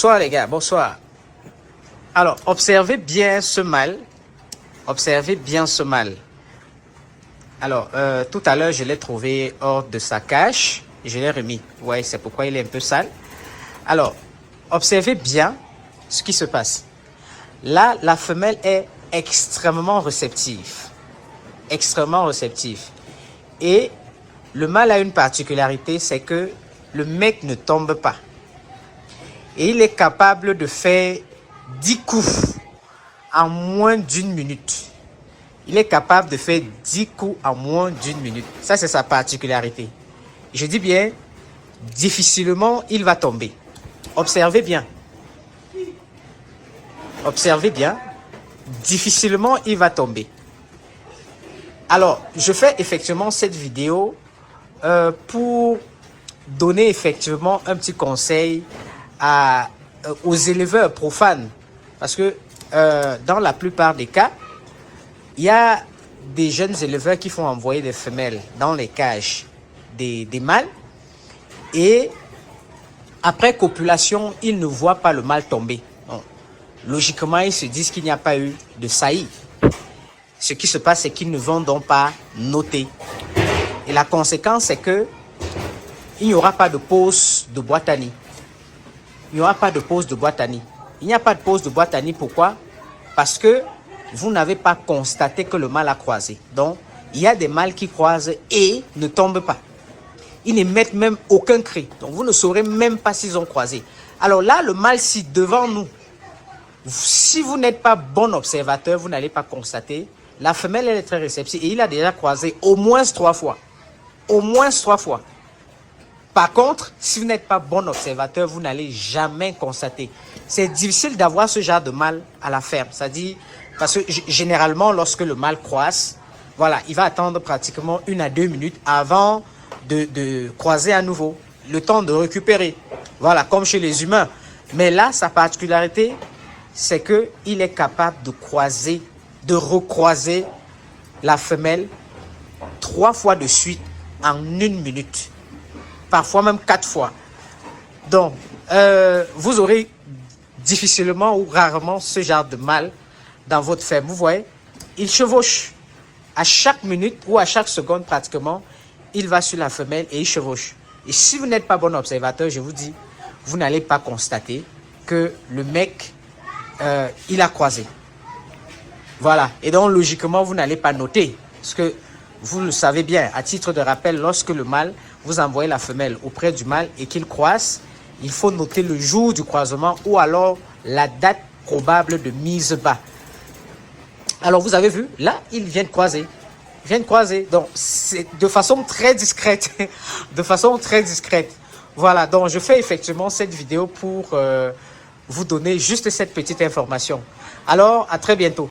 Bonsoir les gars, bonsoir. Alors, observez bien ce mâle. Observez bien ce mâle. Alors, tout à l'heure, je l'ai trouvé hors de sa cage et je l'ai remis. Ouais, c'est pourquoi il est un peu sale. Alors, observez bien ce qui se passe. Là, la femelle est extrêmement réceptive. Extrêmement réceptive. Et le mâle a une particularité, c'est que le mec ne tombe pas. Et il est capable de faire 10 coups en moins d'une minute. Il est capable de faire 10 coups en moins d'une minute. Ça, c'est sa particularité. Je dis bien, difficilement, il va tomber. Observez bien. Observez bien. Difficilement, il va tomber. Alors, je fais effectivement cette vidéo pour donner effectivement un petit conseil aux éleveurs profanes. Parce que dans la plupart des cas, il y a des jeunes éleveurs qui font envoyer des femelles dans les cages des mâles. Et après copulation, ils ne voient pas le mâle tomber. Donc, logiquement, ils se disent qu'il n'y a pas eu de saillie. Ce qui se passe, c'est qu'ils ne vont donc pas noter. Et la conséquence, c'est que il n'y aura pas de pose de boîte à nid. Il n'y aura pas de pose de boîte à nid. Il n'y a pas de pose de boîte à nid. Pourquoi? Parce que vous n'avez pas constaté que le mâle a croisé. Donc, il y a des mâles qui croisent et ne tombent pas. Ils n'émettent même aucun cri. Donc, vous ne saurez même pas s'ils ont croisé. Alors là, le mâle, si devant nous, si vous n'êtes pas bon observateur, vous n'allez pas constater. La femelle, elle est très réceptive et il a déjà croisé au moins 3 fois. Au moins 3 fois. Par contre, si vous n'êtes pas bon observateur, vous n'allez jamais constater. C'est difficile d'avoir ce genre de mâle à la ferme. C'est-à-dire, parce que généralement, lorsque le mâle croise, voilà, il va attendre pratiquement 1 à 2 minutes avant de croiser à nouveau. Le temps de récupérer. Voilà, comme chez les humains. Mais là, sa particularité, c'est qu'il est capable de croiser, de recroiser la femelle 3 fois de suite en 1 minute. Parfois même 4 fois. Donc, vous aurez difficilement ou rarement ce genre de mâle dans votre ferme. Vous voyez, il chevauche. À chaque minute ou à chaque seconde pratiquement, il va sur la femelle et il chevauche. Et si vous n'êtes pas bon observateur, je vous dis, vous n'allez pas constater que le mec, il a croisé. Voilà. Et donc, logiquement, vous n'allez pas noter. Parce que vous le savez bien, à titre de rappel, lorsque le mâle, vous envoyez la femelle auprès du mâle et qu'il croise, il faut noter le jour du croisement ou alors la date probable de mise bas. Alors, vous avez vu, là, il vient de croiser. Il vient de croiser. Donc, c'est de façon très discrète. De façon très discrète. Voilà, donc je fais effectivement cette vidéo pour vous donner juste cette petite information. Alors, à très bientôt.